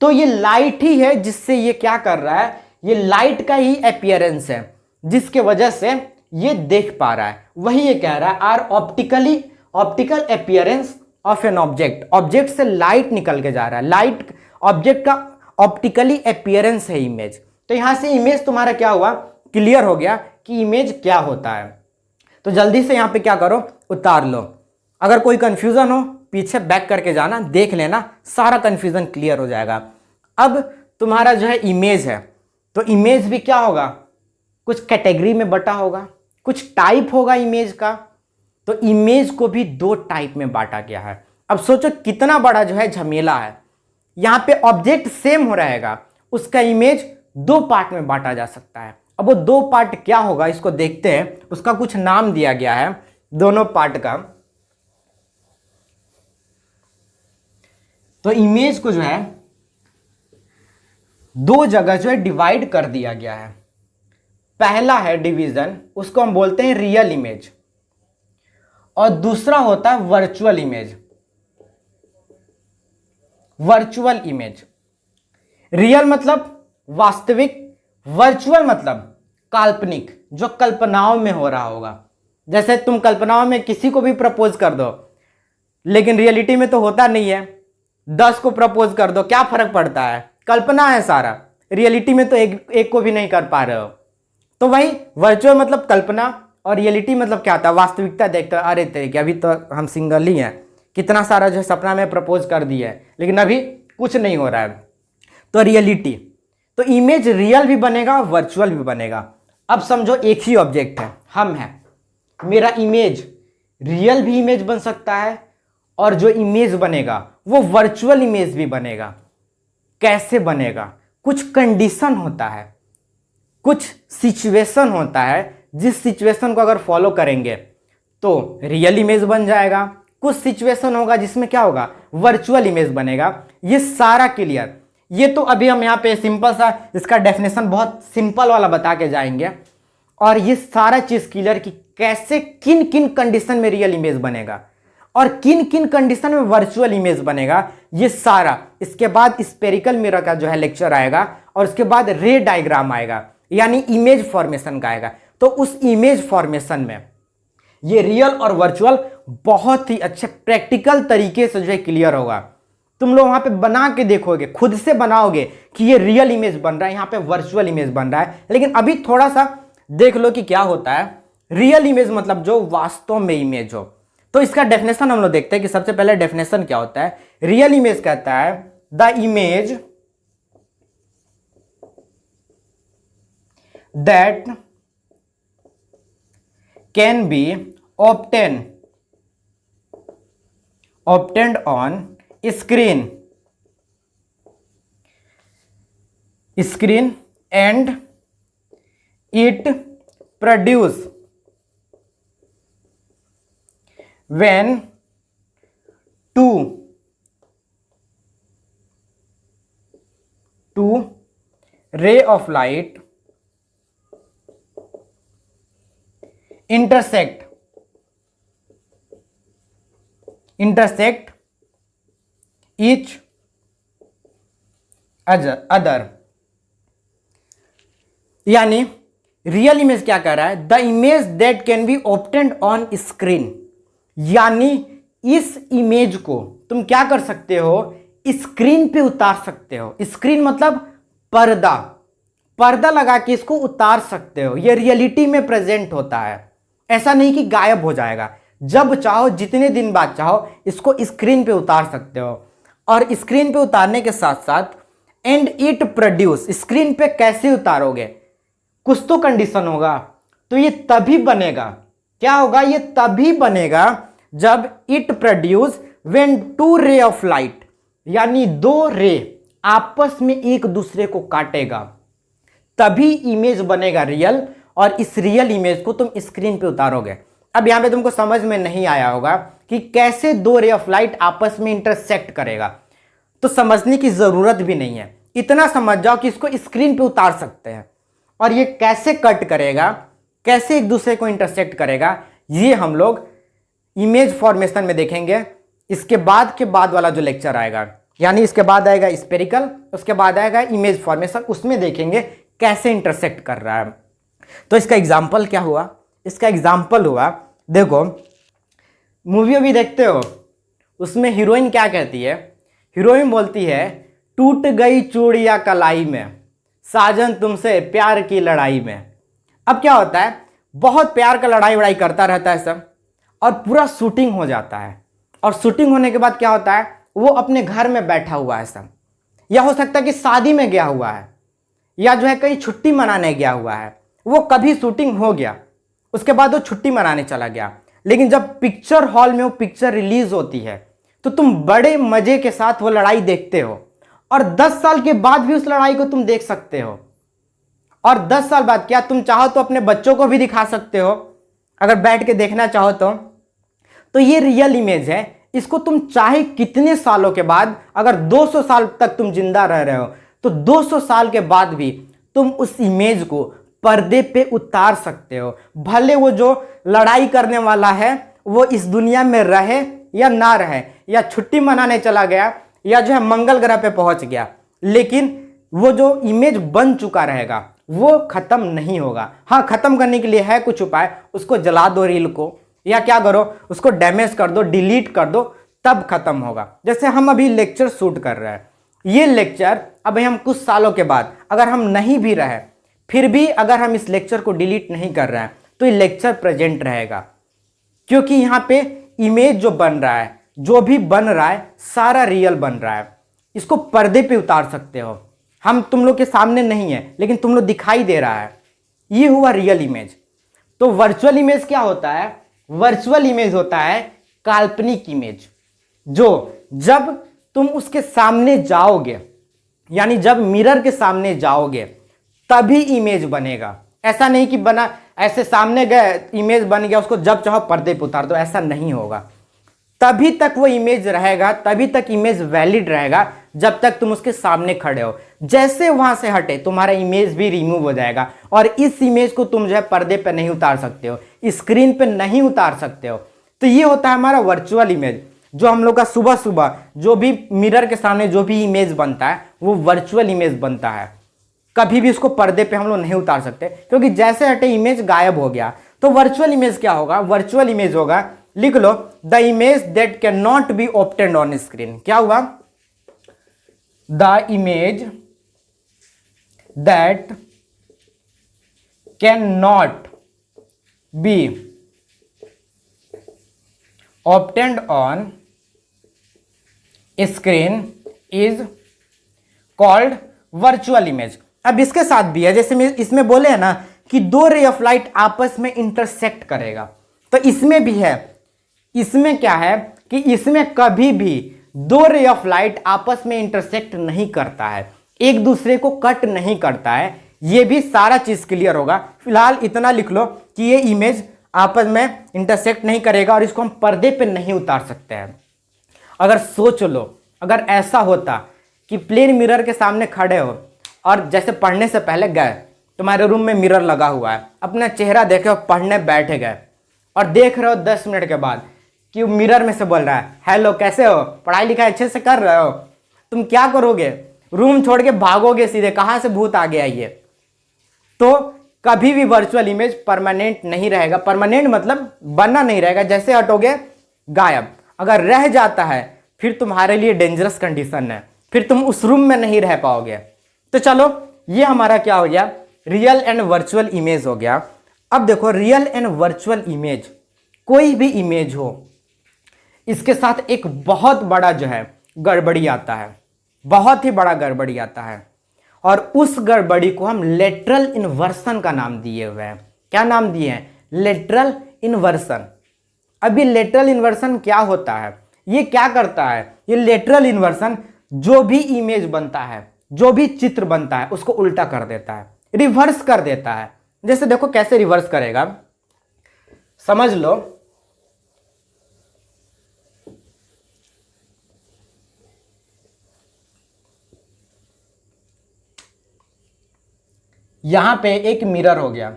[SPEAKER 1] तो ये लाइट ही है जिससे ये क्या कर रहा है? ये लाइट का ही अपीयरेंस है जिसके वजह से ये देख पा रहा है। वही ये कह रहा है are optical appearance of an object. Object से लाइट निकल के जा रहा है, लाइट ऑब्जेक्ट का ऑप्टिकली अपीयरेंस है इमेज। तो यहां से इमेज तुम्हारा क्या हुआ? क्लियर हो गया कि इमेज क्या होता है। तो जल्दी से यहां पे क्या करो? उतार लो। अगर कोई कंफ्यूजन हो पीछे बैक करके जाना, देख लेना, सारा कंफ्यूजन क्लियर हो जाएगा। अब तुम्हारा जो है इमेज है, तो इमेज भी क्या होगा? कुछ कैटेगरी में बटा होगा, कुछ टाइप होगा इमेज का। तो इमेज को भी दो टाइप में बांटा गया है। अब सोचो कितना बड़ा जो है झमेला है। यहां पे ऑब्जेक्ट सेम हो रहेगा, उसका इमेज दो पार्ट में बांटा जा सकता है। अब वो दो पार्ट क्या होगा इसको देखते हैं। उसका कुछ नाम दिया गया है दोनों पार्ट का। तो इमेज को जो है दो जगह जो है डिवाइड कर दिया गया है। पहला है डिवीजन, उसको हम बोलते हैं रियल इमेज, और दूसरा होता है virtual image. Virtual image, real मतलब वास्तविक, वर्चुअल मतलब काल्पनिक, जो कल्पनाओं में हो रहा होगा। जैसे तुम कल्पनाओं में किसी को भी प्रपोज कर दो, लेकिन रियलिटी में तो होता नहीं है। 10 को प्रपोज कर दो, क्या फर्क पड़ता है? कल्पना है सारा, रियलिटी में तो एक को भी नहीं कर पा रहे हो। तो वही वर्चुअल मतलब कल्पना, और रियलिटी मतलब क्या था? वास्तविकता देखते हो, अरे तेरे अभी तो हम सिंगल ही हैं, कितना सारा जो सपना में प्रपोज कर दिया है, लेकिन अभी कुछ नहीं हो रहा है। तो रियलिटी, तो इमेज रियल भी बनेगा, वर्चुअल भी बनेगा। अब समझो एक ही ऑब्जेक्ट है, हम हैं, मेरा इमेज रियल भी इमेज बन सकता है, और जो इमेज बनेगा वो वर्चुअल इमेज भी बनेगा। कैसे बनेगा? कुछ कंडीशन होता है, कुछ सिचुएशन होता है, जिस सिचुएशन को अगर फॉलो करेंगे तो रियल इमेज बन जाएगा, कुछ सिचुएशन होगा जिसमें क्या होगा, वर्चुअल इमेज बनेगा। ये सारा क्लियर। ये तो अभी हम यहाँ पे सिंपल सा इसका डेफिनेशन बहुत सिंपल वाला बता के जाएंगे, और ये सारा चीज क्लियर कि कैसे किन किन कंडीशन में रियल इमेज बनेगा और किन किन कंडीशन में वर्चुअल इमेज बनेगा, ये सारा। इसके बाद स्फेरिकल मिरर का जो है लेक्चर आएगा, और उसके बाद रे डायग्राम आएगा, यानी इमेज फॉर्मेशन का आएगा। तो उस इमेज फॉर्मेशन में ये रियल और वर्चुअल बहुत ही अच्छे प्रैक्टिकल तरीके से जो है क्लियर होगा। तुम लोग वहां पे बना के देखोगे, खुद से बनाओगे कि ये रियल इमेज बन रहा है, यहाँ पे वर्चुअल इमेज बन रहा है। लेकिन अभी थोड़ा सा देख लो कि क्या होता है रियल इमेज, मतलब जो वास्तव में इमेज हो। तो इसका डेफिनेशन हम लोग देखते हैं कि सबसे पहले डेफिनेशन क्या होता है। रियल इमेज कहता है the image that can be obtained on screen and it produce when two ray of light intersect each other। यानी रियल इमेज क्या कह रहा है, the image that can be obtained on screen, यानी इस इमेज को तुम क्या कर सकते हो, स्क्रीन पे उतार सकते हो। स्क्रीन मतलब पर्दा लगा के इसको उतार सकते हो। ये रियलिटी में प्रेजेंट होता है, ऐसा नहीं कि गायब हो जाएगा। जब चाहो, जितने दिन बाद चाहो, इसको स्क्रीन पे उतार सकते हो। और स्क्रीन पे उतारने के साथ साथ एंड इट प्रोड्यूस, स्क्रीन पे कैसे उतारोगे, कुछ तो कंडीशन होगा। तो ये तभी बनेगा, क्या होगा, ये तभी बनेगा जब it produce when two ray of light, यानी दो रे आपस में एक दूसरे को काटेगा, तभी इमेज बनेगा रियल। और इस रियल इमेज को तुम स्क्रीन पे उतारोगे। अब यहां पे तुमको समझ में नहीं आया होगा कि कैसे दो रे ऑफ लाइट आपस में इंटरसेक्ट करेगा, तो समझने की जरूरत भी नहीं है। इतना समझ जाओ कि इसको स्क्रीन पे उतार सकते हैं, और ये कैसे कट करेगा, कैसे एक दूसरे को इंटरसेक्ट करेगा, ये हम लोग इमेज फॉर्मेशन में देखेंगे। इसके बाद वाला जो लेक्चर आएगा, यानी इसके बाद आएगा स्फेरिकल, उसके बाद आएगा इमेज फॉर्मेशन, उसमें देखेंगे कैसे इंटरसेक्ट कर रहा है। तो इसका एग्जाम्पल क्या हुआ, इसका एग्जाम्पल हुआ, देखो मूवी भी देखते हो, उसमें हीरोइन क्या कहती है, हीरोइन बोलती है टूट गई चूड़ियां कलाई में, साजन तुमसे प्यार की लड़ाई में। अब क्या होता है, बहुत प्यार का लड़ाई वड़ाई करता रहता है सब, और पूरा शूटिंग हो जाता है। और शूटिंग होने के बाद क्या होता है, वो अपने घर में बैठा हुआ है सब, या हो सकता है कि शादी में गया हुआ है, या जो है कहीं छुट्टी मनाने गया हुआ है। वो कभी शूटिंग हो गया, उसके बाद वो छुट्टी मनाने चला गया। लेकिन जब पिक्चर हॉल में वो पिक्चर रिलीज होती है, तो तुम बड़े मजे के साथ वो लड़ाई देखते हो, और 10 साल के बाद भी उस लड़ाई को तुम देख सकते हो। और 10 साल बाद क्या तुम चाहो तो अपने बच्चों को भी दिखा सकते हो, अगर बैठ के देखना चाहो तो ये रियल इमेज है। इसको तुम चाहे कितने सालों के बाद, अगर 200 साल तक तुम जिंदा रह रहे हो, तो 200 साल के बाद भी तुम उस इमेज को पर्दे पे उतार सकते हो। भले वो जो लड़ाई करने वाला है वो इस दुनिया में रहे या ना रहे, या छुट्टी मनाने चला गया, या जो है मंगल ग्रह पे पहुंच गया, लेकिन वो जो इमेज बन चुका रहेगा वो खत्म नहीं होगा। हाँ, खत्म करने के लिए है कुछ उपाय, उसको जला दो रील को, या क्या करो उसको डैमेज कर दो, डिलीट कर दो, तब खत्म होगा। जैसे हम अभी लेक्चर शूट कर रहे हैं, ये लेक्चर अब हम कुछ सालों के बाद अगर हम नहीं भी रहे, फिर भी अगर हम इस लेक्चर को डिलीट नहीं कर रहे हैं, तो ये लेक्चर प्रेजेंट रहेगा, क्योंकि यहाँ पे इमेज जो बन रहा है, जो भी बन रहा है, सारा रियल बन रहा है। इसको पर्दे पे उतार सकते हो, हम तुम लोग के सामने नहीं है, लेकिन तुम लोग दिखाई दे रहा है। ये हुआ रियल इमेज। तो वर्चुअल इमेज क्या होता है, वर्चुअल इमेज होता है काल्पनिक इमेज, जो जब तुम उसके सामने जाओगे, यानी जब मिरर के सामने जाओगे, तभी इमेज बनेगा। ऐसा नहीं कि बना ऐसे सामने गए इमेज बन गया, उसको जब चाहो पर्दे पे उतार दो, ऐसा नहीं होगा। तभी तक वो इमेज रहेगा, तभी तक इमेज वैलिड रहेगा जब तक तुम उसके सामने खड़े हो। जैसे वहां से हटे तुम्हारा इमेज भी रिमूव हो जाएगा और इस इमेज को तुम जो है पर्दे पे नहीं उतार सकते हो, स्क्रीन पे नहीं उतार सकते हो। तो ये होता है हमारा वर्चुअल इमेज, जो हम लोग का सुबह सुबह जो भी मिरर के सामने जो भी इमेज बनता है वो वर्चुअल इमेज बनता है। कभी भी उसको पर्दे पे हम लोग नहीं उतार सकते, क्योंकि जैसे हटे इमेज गायब हो गया। तो वर्चुअल इमेज क्या होगा? वर्चुअल इमेज होगा, लिख लो, the image that can not be obtained on screen. क्या हुआ? The image that can not be obtained on screen is called virtual image. अब इसके साथ भी है, जैसे मैं इसमें बोले हैं ना कि दो रे ऑफ लाइट आपस में इंटरसेक्ट करेगा, तो इसमें भी है। इसमें क्या है कि इसमें कभी भी दो रे ऑफ लाइट आपस में इंटरसेक्ट नहीं करता है, एक दूसरे को कट नहीं करता है। ये भी सारा चीज क्लियर होगा। फिलहाल इतना लिख लो कि ये इमेज आपस में इंटरसेक्ट नहीं करेगा और इसको हम पर्दे पे नहीं उतार सकते हैं। अगर सोच लो, अगर ऐसा होता कि प्लेन मिरर के सामने खड़े हो और जैसे पढ़ने से पहले गए, तुम्हारे रूम में मिरर लगा हुआ है, अपना चेहरा देखे और पढ़ने बैठे गए और देख रहे हो 10 मिनट के बाद कि मिरर में से बोल रहा है, हेलो कैसे हो, पढ़ाई लिखाई अच्छे से कर रहे हो, तुम क्या करोगे? रूम छोड़ के भागोगे सीधे, कहां से भूत आ गया ये। तो कभी भी वर्चुअल इमेज परमानेंट नहीं रहेगा। परमानेंट मतलब बनना नहीं रहेगा, जैसे हटोगे गायब। अगर रह जाता है फिर तुम्हारे लिए डेंजरस कंडीशन है, फिर तुम उस रूम में नहीं रह पाओगे। तो चलो, ये हमारा क्या हो गया? रियल एंड वर्चुअल इमेज हो गया। अब देखो, रियल एंड वर्चुअल इमेज, कोई भी इमेज हो, इसके साथ एक बहुत बड़ा जो है गड़बड़ी आता है, बहुत ही बड़ा गड़बड़ी आता है। और उस गड़बड़ी को हम लेटरल इन्वर्सन का नाम दिए हुए हैं। क्या नाम दिए हैं? Lateral inversion. अभी लेटरल इन्वर्सन क्या होता है? ये क्या करता है? ये लेटरल इन्वर्सन जो भी इमेज बनता है, जो भी चित्र बनता है, उसको उल्टा कर देता है, रिवर्स कर देता है। जैसे देखो कैसे रिवर्स करेगा, समझ लो। यहां पे एक मिरर हो गया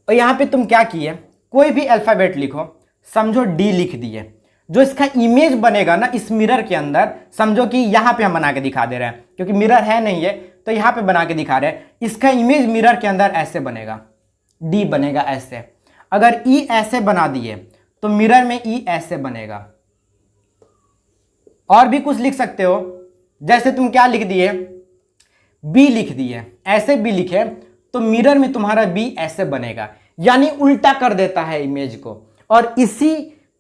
[SPEAKER 1] और यहां पे तुम क्या किए? कोई भी अल्फाबेट लिखो, समझो डी लिख दिए। जो इसका इमेज बनेगा ना इस मिरर के अंदर, समझो कि यहां पे हम बना के दिखा दे रहे हैं, क्योंकि मिरर है नहीं है तो यहां पे बना के दिखा रहे हैं। इसका इमेज मिरर के अंदर ऐसे बनेगा, डी बनेगा ऐसे। अगर ई ऐसे बना दिए तो मिरर में ई ऐसे बनेगा। और भी कुछ लिख सकते हो, जैसे तुम क्या लिख दिए? बी लिख दिए, ऐसे बी लिखे तो मिरर में तुम्हारा बी ऐसे बनेगा, यानी उल्टा कर देता है इमेज को। और इसी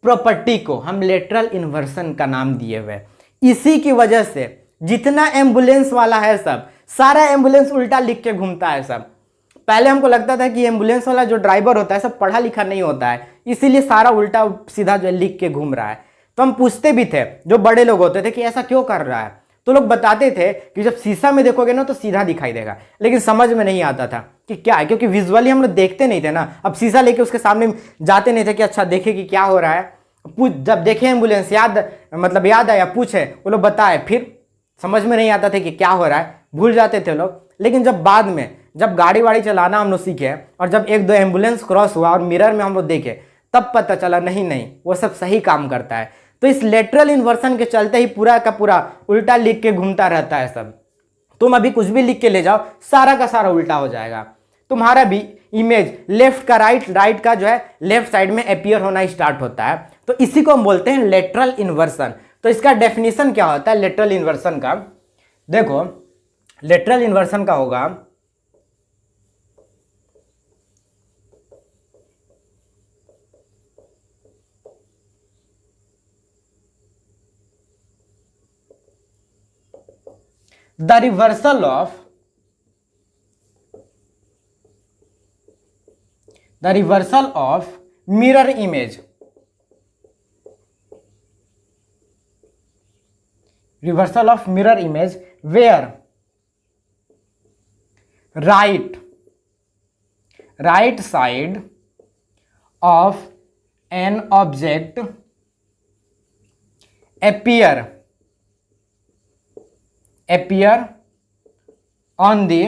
[SPEAKER 1] प्रॉपर्टी को हम लेटरल इन्वर्सन का नाम दिए हुए। इसी की वजह से जितना एम्बुलेंस वाला है सब, सारा एम्बुलेंस उल्टा लिख के घूमता है सब। पहले हमको लगता था कि एम्बुलेंस वाला जो ड्राइवर होता है सब पढ़ा लिखा नहीं होता है, इसीलिए सारा उल्टा सीधा जो लिख के घूम रहा है। तो हम पूछते भी थे, जो बड़े लोग होते थे, कि ऐसा क्यों कर रहा है? तो लोग बताते थे कि जब शीशा में देखोगे ना तो सीधा दिखाई देगा, लेकिन समझ में नहीं आता था कि क्या है, क्योंकि विजुअली हम लोग देखते नहीं थे ना। अब शीशा लेके उसके सामने जाते नहीं थे कि अच्छा देखे कि क्या हो रहा है। पूछ, जब देखे एम्बुलेंस, याद आया, पूछे, वो लोग बताए, फिर समझ में नहीं आता था कि क्या हो रहा है, भूल जाते थे लोग। लेकिन जब बाद में जब गाड़ी वाड़ी चलाना हम लोग सीखे और जब एक दो एम्बुलेंस क्रॉस हुआ और मिरर में हम लोग देखे, तब पता चला नहीं वो सब सही काम करता है। तो इस लेटरल इन्वर्सन के चलते ही पूरा का पूरा उल्टा लिख के घूमता रहता है सब। तुम अभी कुछ भी लिख के ले जाओ, सारा का सारा उल्टा हो जाएगा। तुम्हारा भी इमेज लेफ्ट का राइट, राइट का जो है लेफ्ट साइड में अपीयर होना स्टार्ट होता है। तो इसी को हम बोलते हैं लेटरल इन्वर्सन। तो इसका डेफिनेशन क्या होता है लेटरल इन्वर्सन का? देखो, लेटरल इन्वर्सन का होगा, the reversal of mirror image, reversal of mirror image where right side of an object appear on the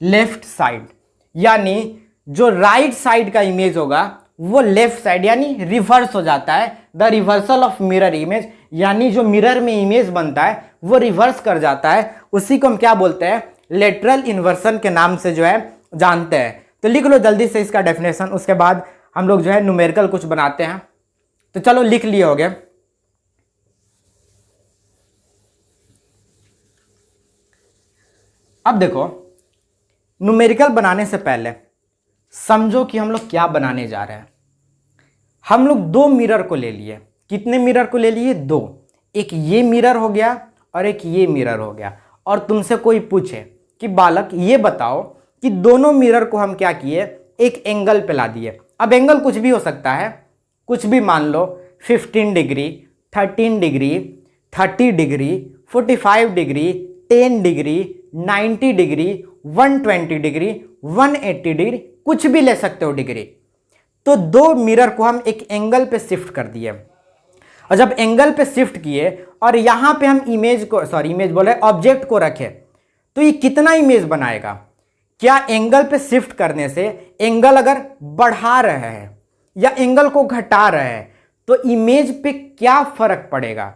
[SPEAKER 1] left side, यानी जो राइट साइड का इमेज होगा वो लेफ्ट साइड यानी रिवर्स हो जाता है। The reversal of mirror image, यानी जो मिरर में इमेज बनता है वो रिवर्स कर जाता है, उसी को हम क्या बोलते हैं, लेटरल इन्वर्सन के नाम से जो है जानते हैं। तो लिख लो जल्दी से इसका डेफिनेशन, उसके बाद हम लोग जो है न्यूमेरिकल कुछ बनाते हैं। तो चलो लिख लिए हो गए। अब देखो, न्यूमेरिकल बनाने से पहले समझो कि हम लोग क्या बनाने जा रहे हैं। हम लोग दो मिरर को ले लिए। कितने मिरर को ले लिए? दो। एक ये मिरर हो गया और एक ये मिरर हो गया। और तुमसे कोई पूछे कि बालक ये बताओ कि दोनों मिरर को हम क्या किए, एक एंगल पे ला दिए। अब एंगल कुछ भी हो सकता है, कुछ भी मान लो, 15 degree, 13 degree, 30 degree, 45 degree, 10 degree, 90 degree, 120 degree, 180 degree, कुछ भी ले सकते हो डिग्री। तो दो मिरर को हम एक एंगल पे शिफ्ट कर दिए, और जब एंगल पे शिफ्ट किए और यहां पे हम ऑब्जेक्ट को रखे, तो ये कितना इमेज बनाएगा? क्या एंगल पे शिफ्ट करने से एंगल अगर बढ़ा रहे हैं या एंगल को घटा रहे हैं तो इमेज पे क्या फर्क पड़ेगा?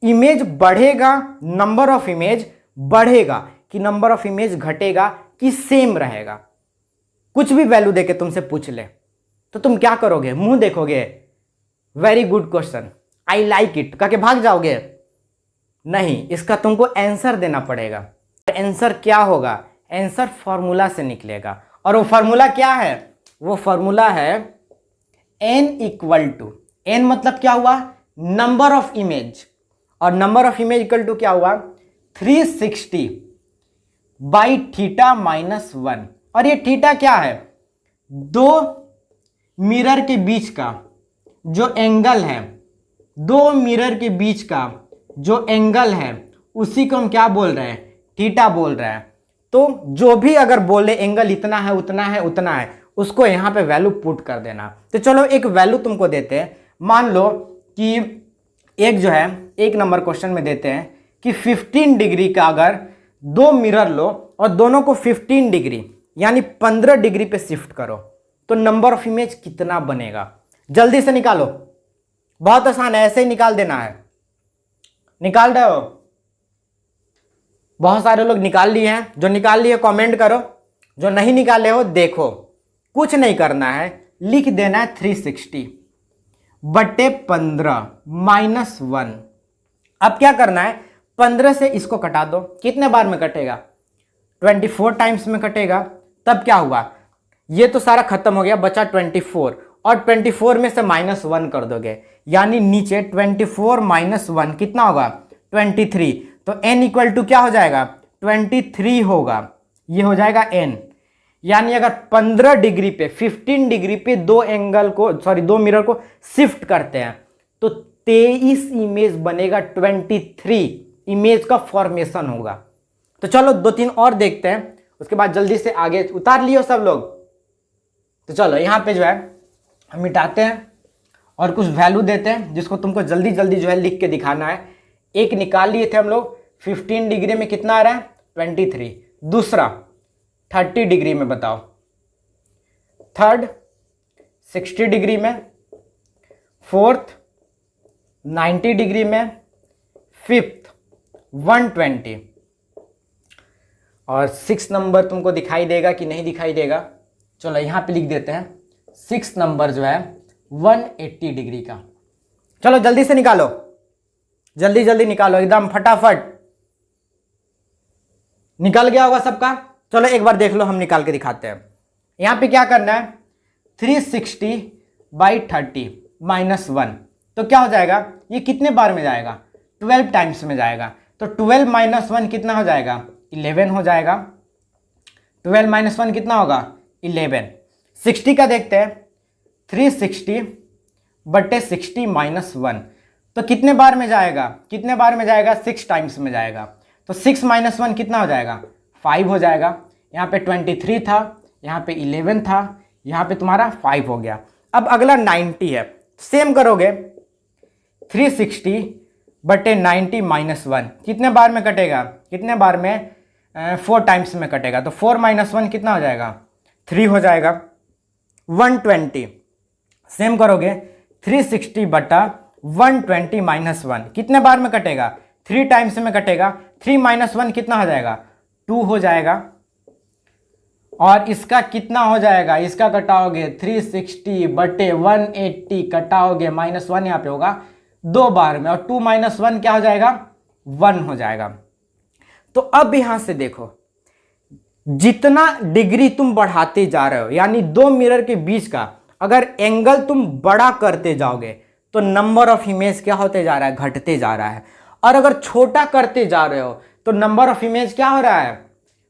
[SPEAKER 1] इमेज बढ़ेगा, नंबर ऑफ इमेज बढ़ेगा कि नंबर ऑफ इमेज घटेगा कि सेम रहेगा? कुछ भी वैल्यू देके तुमसे पूछ ले तो तुम क्या करोगे? मुंह देखोगे, very good question, I like it कह के भाग जाओगे? नहीं, इसका तुमको आंसर देना पड़ेगा। आंसर क्या होगा? आंसर फॉर्मूला से निकलेगा। और वो फॉर्मूला क्या है? वो फॉर्मूला है n इक्वल टू, n मतलब क्या हुआ? नंबर ऑफ इमेज, और number of image equal to क्या हुआ? 360 बाई थीटा माइनस 1। और ये थीटा क्या है? दो मिरर के बीच का जो एंगल है, दो मिरर के बीच का जो एंगल है उसी को हम क्या बोल रहे हैं? थीटा बोल रहे हैं। तो जो भी अगर बोले एंगल इतना है, उतना है, उतना है, उसको यहां पे वैल्यू पुट कर देना। तो चलो एक वैल्यू तुमको देते हैं। मान लो कि एक जो है, एक नंबर क्वेश्चन में देते हैं कि 15 डिग्री का अगर दो मिरर लो और दोनों को 15 डिग्री यानी 15 डिग्री पे शिफ्ट करो तो नंबर ऑफ इमेज कितना बनेगा? जल्दी से निकालो, बहुत आसान है, ऐसे ही निकाल देना है। निकाल रहे हो? बहुत सारे लोग निकाल लिए हैं। जो निकाल लिए कमेंट करो, जो नहीं निकाले हो देखो। कुछ नहीं करना है, लिख देना है 360 बटे 15 माइनस 1। अब क्या करना है? 15 से इसको कटा दो। कितने बार में कटेगा? 24 टाइम्स में कटेगा। तब क्या हुआ? ये तो सारा खत्म हो गया, बचा 24, और 24 में से माइनस 1 कर दोगे, यानी नीचे 24 माइनस 1 कितना होगा? 23। तो n इक्वल टू क्या हो जाएगा? 23 होगा। ये हो जाएगा n। यानी अगर 15 डिग्री पे, 15 डिग्री पे दो मिरर को शिफ्ट करते हैं तो 23 इमेज बनेगा, 23 इमेज का फॉर्मेशन होगा। तो चलो दो तीन और देखते हैं, उसके बाद जल्दी से आगे। उतार लियो सब लोग? तो चलो यहां पे जो है हम मिटाते हैं और कुछ वैल्यू देते हैं जिसको तुमको जल्दी जल्दी जो है लिख के दिखाना है। एक निकाल लिए थे हम लोग, 15 डिग्री में कितना आ रहा है? 23। दूसरा 30 डिग्री में बताओ, थर्ड 60 डिग्री में, फोर्थ 90 डिग्री में, फिफ्थ 120, और 6 नंबर तुमको दिखाई देगा कि नहीं दिखाई देगा? चलो यहां पे लिख देते हैं 6 नंबर जो है 180 डिग्री का। चलो जल्दी से निकालो, जल्दी जल्दी निकालो, एकदम फटाफट। निकल गया होगा सबका? चलो एक बार देख लो, हम निकाल के दिखाते हैं। यहां पे क्या करना है? 360 बाई 30 माइनस 1। तो क्या हो जाएगा? ये कितने बार में जाएगा? 12 टाइम्स में जाएगा। तो 12 माइनस 1 कितना हो जाएगा? 11 हो जाएगा। 12 माइनस 1 कितना होगा? 11। 60 का देखते हैं, 360 बटे 60 माइनस 1। तो कितने बार में जाएगा? कितने बार में जाएगा? 6 टाइम्स में जाएगा। तो 6 माइनस 1 कितना हो जाएगा? 5 हो जाएगा। यहाँ पे 23 था, यहाँ पे 11 था, यहाँ पे तुम्हारा 5 हो गया। अब अगला 90 है, सेम करोगे 360 बटे 90 माइनस 1 कितने बार में कटेगा, कितने बार में 4 टाइम्स में कटेगा, तो 4 माइनस 1 कितना हो जाएगा 3 हो जाएगा। 120 सेम करोगे 360 बटा 120 माइनस 1 कितने बार में कटेगा 3 टाइम्स में कटेगा। 3 माइनस 1 कितना हो जाएगा 2 हो जाएगा। और इसका कितना हो जाएगा, इसका कटाओगे 360 बटे 180 कटाओगे माइनस 1 यहाँ पे होगा 2 बार में, और 2 माइनस 1 क्या हो जाएगा 1 हो जाएगा। तो अब यहां से देखो जितना डिग्री तुम बढ़ाते जा रहे हो, यानी दो मिरर के बीच का अगर एंगल तुम बड़ा करते जाओगे तो नंबर ऑफ इमेज क्या होते जा रहा है, घटते जा रहा है। और अगर छोटा करते जा रहे हो तो नंबर ऑफ इमेज क्या हो रहा है,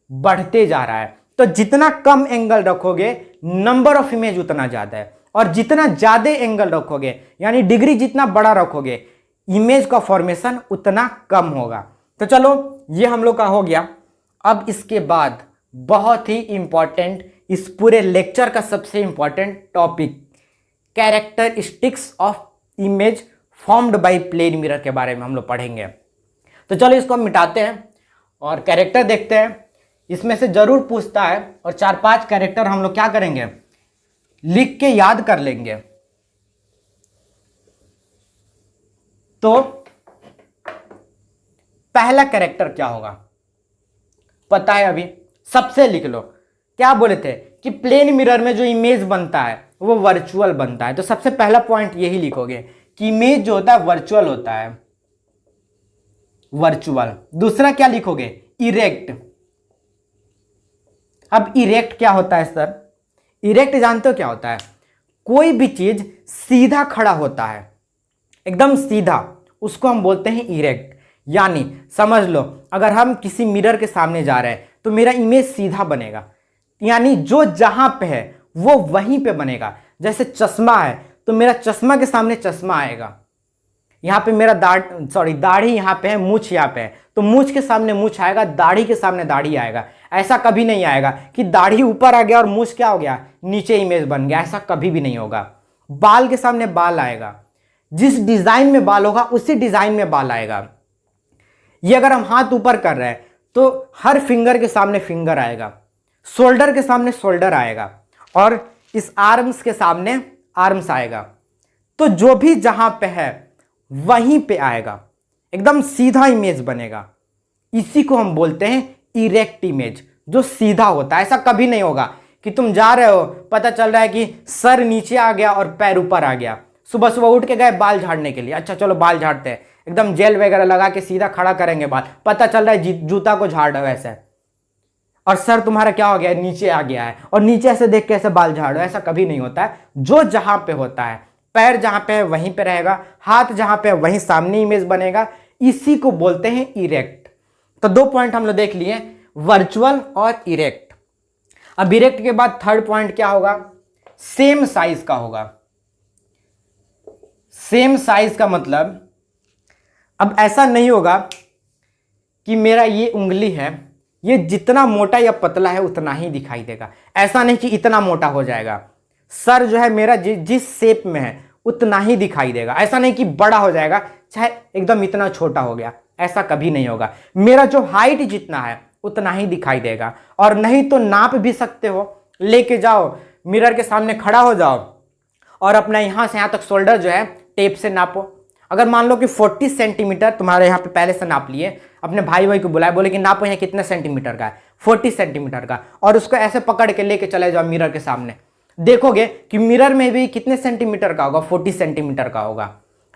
[SPEAKER 1] बढ़ते जा रहा है। तो जितना कम एंगल रखोगे नंबर ऑफ इमेज उतना ज्यादा है, और जितना ज्यादा एंगल रखोगे यानी डिग्री जितना बड़ा रखोगे इमेज का फॉर्मेशन उतना कम होगा। तो चलो ये हम लोग का हो गया। अब इसके बाद बहुत ही इंपॉर्टेंट, इस पूरे लेक्चर का सबसे important topic characteristics of image formed by plane mirror के बारे में हम लोग पढ़ेंगे। तो चलो इसको हम मिटाते हैं और कैरेक्टर देखते हैं। इसमें से जरूर पूछता है, और 4-5 कैरेक्टर हम लोग क्या करेंगे, लिख के याद कर लेंगे। तो पहला कैरेक्टर क्या होगा पता है, अभी सबसे लिख लो। क्या बोले थे कि प्लेन मिरर में जो इमेज बनता है वो वर्चुअल बनता है। तो सबसे पहला पॉइंट यही लिखोगे कि इमेज जो होता है वर्चुअल होता है, वर्चुअल। दूसरा क्या लिखोगे, इरेक्ट। अब इरेक्ट क्या होता है सर, इरेक्ट जानते हो क्या होता है, कोई भी चीज सीधा खड़ा होता है, एकदम सीधा, उसको हम बोलते हैं इरेक्ट। यानी समझ लो अगर हम किसी मिरर के सामने जा रहे हैं तो मेरा इमेज सीधा बनेगा, यानी जो जहां पे है वो वहीं पे बनेगा। जैसे चश्मा है तो मेरा चश्मा के सामने चश्मा आएगा, यहाँ पे मेरा दाढ़ी यहाँ पे है, मूछ यहाँ पे है तो मूछ के सामने मूछ आएगा, दाढ़ी के सामने दाढ़ी आएगा। ऐसा कभी नहीं आएगा कि दाढ़ी ऊपर आ गया और मूछ क्या हो गया नीचे इमेज बन गया, ऐसा कभी भी नहीं होगा। बाल के सामने बाल आएगा, जिस डिजाइन में बाल होगा उसी डिजाइन में बाल आएगा। ये अगर हम हाथ ऊपर कर रहे हैं तो हर फिंगर के सामने फिंगर आएगा, शोल्डर के सामने शोल्डर आएगा, और इस आर्म्स के सामने आर्म्स आएगा। तो जो भी जहां पे है वहीं पे आएगा, एकदम सीधा इमेज बनेगा। इसी को हम बोलते हैं इरेक्ट इमेज, जो सीधा होता है। ऐसा कभी नहीं होगा कि तुम जा रहे हो, पता चल रहा है कि सर नीचे आ गया और पैर ऊपर आ गया, सुबह सुबह उठ के गए बाल झाड़ने के लिए, अच्छा चलो बाल झाड़ते हैं, एकदम जेल वगैरह लगा के सीधा खड़ा करेंगे बाल, पता चल रहा है जूता को झाड़ रहे हो ऐसे, और सर तुम्हारा क्या हो गया नीचे आ गया है, और नीचे ऐसे देख के ऐसे बाल झाड़ो, ऐसा कभी नहीं होता है। जो जहां पे होता है, पैर जहां पे है वहीं पे रहेगा, हाथ जहां पे है वहीं सामने इमेज बनेगा, इसी को बोलते हैं इरेक्ट। तो 2 पॉइंट हम लोग देख लिए, वर्चुअल और इरेक्ट। अब इरेक्ट के बाद थर्ड पॉइंट क्या होगा, सेम साइज का होगा। सेम साइज का मतलब अब ऐसा नहीं होगा कि मेरा ये उंगली है, ये जितना मोटा या पतला है उतना ही दिखाई देगा। ऐसा नहीं कि इतना मोटा हो जाएगा, सर जो है मेरा जिस शेप में है उतना ही दिखाई देगा। ऐसा नहीं कि बड़ा हो जाएगा चाहे एकदम इतना छोटा हो गया, ऐसा कभी नहीं होगा। मेरा जो हाइट जितना है उतना ही दिखाई देगा। और नहीं तो नाप भी सकते हो, लेके जाओ मिरर के सामने खड़ा हो जाओ और अपना यहाँ से यहाँ तक शोल्डर जो है टेप से नापो। अगर मान लो कि 40 सेंटीमीटर तुम्हारे यहाँ पे पहले से नाप लिए, अपने भाई को बुलाए, बोले कि नापो यहाँ कितने सेंटीमीटर का है, 40 सेंटीमीटर का, और उसको ऐसे पकड़ के लेके चले जाओ मिरर के सामने, देखोगे कि मिरर में भी कितने सेंटीमीटर का होगा, 40 सेंटीमीटर का होगा।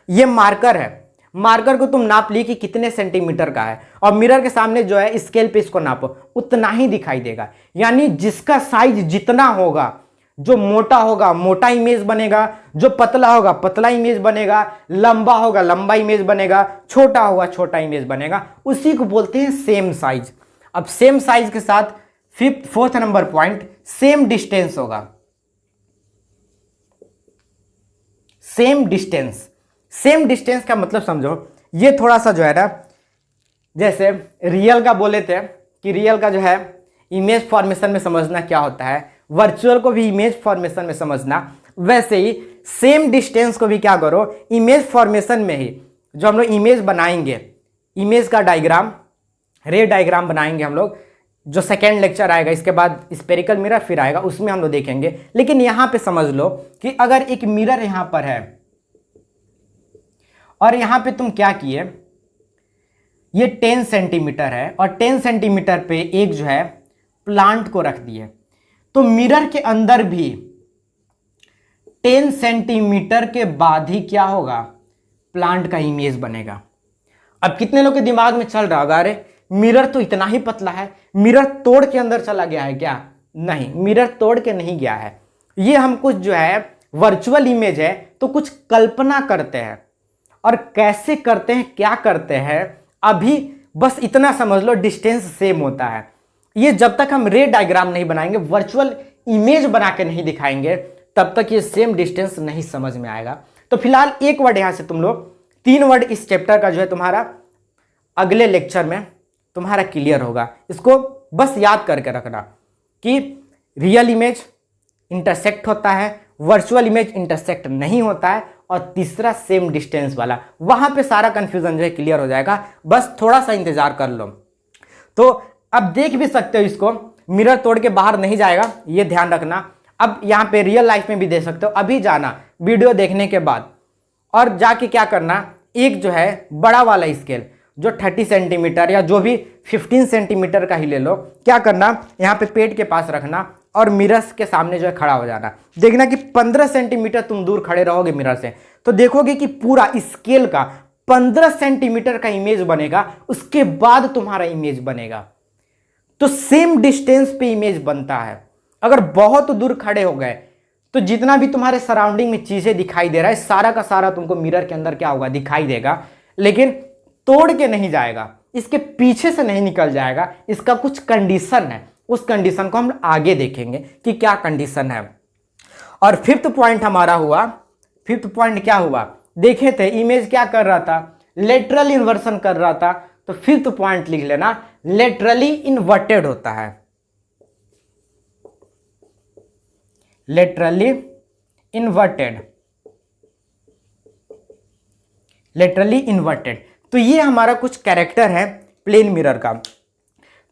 [SPEAKER 1] ये मार्कर है, मार्कर को तुम नाप ली कि कितने सेंटीमीटर का है, और मिरर के सामने जो है स्केल पे इसको नापो, उतना ही दिखाई देगा। यानी जिसका साइज जितना होगा, जो मोटा होगा मोटा इमेज बनेगा, जो पतला होगा पतला इमेज बनेगा, लंबा होगा लंबा इमेज बनेगा, छोटा होगा छोटा इमेज बनेगा, उसी को बोलते हैं सेम साइज। अब सेम साइज के साथ fourth number point, same distance होगा। सेम डिस्टेंस, सेम डिस्टेंस का मतलब समझो, ये थोड़ा सा जो है ना, जैसे रियल का बोले थे कि रियल का जो है इमेज फॉर्मेशन में समझना क्या होता है, वर्चुअल को भी इमेज फॉर्मेशन में समझना, वैसे ही सेम डिस्टेंस को भी क्या करो, इमेज फॉर्मेशन में ही जो हम लोग इमेज बनाएंगे, इमेज का डायग्राम, रे डायग्राम बनाएंगे हम लोग, जो सेकेंड लेक्चर आएगा, इसके बाद स्पेरिकल मिरर फिर आएगा, उसमें हम लोग देखेंगे। लेकिन यहां पे समझ लो कि अगर एक मिरर यहां पर है और यहां पे तुम क्या किए, ये 10 सेंटीमीटर है और 10 सेंटीमीटर पे एक जो है प्लांट को रख दिए, तो मिरर के अंदर भी 10 सेंटीमीटर के बाद ही क्या होगा, प्लांट का इमेज बनेगा। अब कितने लोग के दिमाग में चल रहा होगा, अरे मिरर तो इतना ही पतला है, मिरर तोड़ के अंदर चला गया है क्या? नहीं, मिरर तोड़ के नहीं गया है। ये हम कुछ जो है वर्चुअल इमेज है तो कुछ कल्पना करते हैं, और कैसे करते हैं, क्या करते हैं, अभी बस इतना समझ लो, डिस्टेंस सेम होता है। ये जब तक हम रे डायग्राम नहीं बनाएंगे, वर्चुअल इमेज बना के नहीं दिखाएंगे, तब तक ये सेम डिस्टेंस नहीं समझ में आएगा। तो फिलहाल एक वर्ड यहां से तुम लोग, 3 वर्ड इस चैप्टर का जो है तुम्हारा अगले लेक्चर में तुम्हारा क्लियर होगा। इसको बस याद करके रखना कि रियल इमेज इंटरसेक्ट होता है, वर्चुअल इमेज इंटरसेक्ट नहीं होता है, और तीसरा सेम डिस्टेंस वाला, वहां पे सारा कंफ्यूजन जो है क्लियर हो जाएगा। बस थोड़ा सा इंतजार कर लो। तो अब देख भी सकते हो इसको, मिरर तोड़ के बाहर नहीं जाएगा, ये ध्यान रखना। अब यहाँ पे रियल लाइफ में भी देख सकते हो, अभी जाना वीडियो देखने के बाद और जाके क्या करना, एक जो है बड़ा वाला स्केल जो 30 सेंटीमीटर या जो भी 15 सेंटीमीटर का ही ले लो, क्या करना, यहाँ पे पेट के पास रखना और मिरर्स के सामने जो है खड़ा हो जाना। देखना कि 15 सेंटीमीटर तुम दूर खड़े रहोगे मिरर से, तो देखोगे कि पूरा स्केल का 15 सेंटीमीटर का इमेज बनेगा, उसके बाद तुम्हारा इमेज बनेगा। तो सेम डिस्टेंस पे इमेज बनता है। अगर बहुत दूर खड़े हो गए तो जितना भी तुम्हारे सराउंडिंग में चीजें दिखाई दे रहा है, सारा का सारा तुमको मिरर के अंदर क्या होगा, दिखाई देगा, लेकिन तोड़ के नहीं जाएगा, इसके पीछे से नहीं निकल जाएगा। इसका कुछ कंडीशन है, उस कंडीशन को हम आगे देखेंगे कि क्या कंडीशन है। और फिफ्थ पॉइंट हमारा हुआ, फिफ्थ पॉइंट क्या हुआ, देखे थे इमेज क्या कर रहा था, लेटरल इन्वर्सन कर रहा था। तो फिफ्थ पॉइंट लिख लेना, लेटरली इन्वर्टेड होता है, लेटरली इन्वर्टेड, लेटरली इन्वर्टेड। तो ये हमारा कुछ कैरेक्टर है प्लेन मिरर का।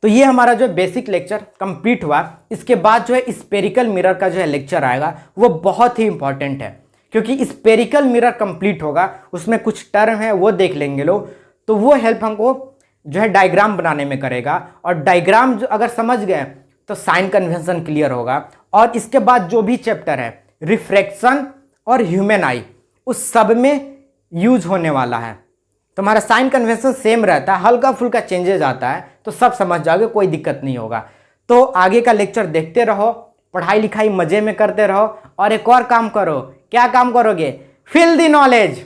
[SPEAKER 1] तो ये हमारा जो बेसिक लेक्चर कंप्लीट हुआ। इसके बाद जो है स्पेरिकल मिरर का जो है लेक्चर आएगा, वो बहुत ही इंपॉर्टेंट है, क्योंकि स्पेरिकल मिरर कंप्लीट होगा, उसमें कुछ टर्म है वो देख लेंगे लोग, तो वो हेल्प हमको जो है डायग्राम बनाने में करेगा। और डायग्राम जो अगर समझ गए तो साइन कन्वेंशन क्लियर होगा। और इसके बाद जो भी चैप्टर है रिफ्रैक्शन और ह्यूमन आई, उस सब में यूज होने वाला है। तुम्हारा साइन कन्वेंशन सेम रहता है, हल्का फुल्का चेंजेस आता है, तो सब समझ जाओगे, कोई दिक्कत नहीं होगा। तो आगे का लेक्चर देखते रहो, पढ़ाई लिखाई मजे में करते रहो, और एक और काम करो। क्या काम करोगे? Feel the knowledge.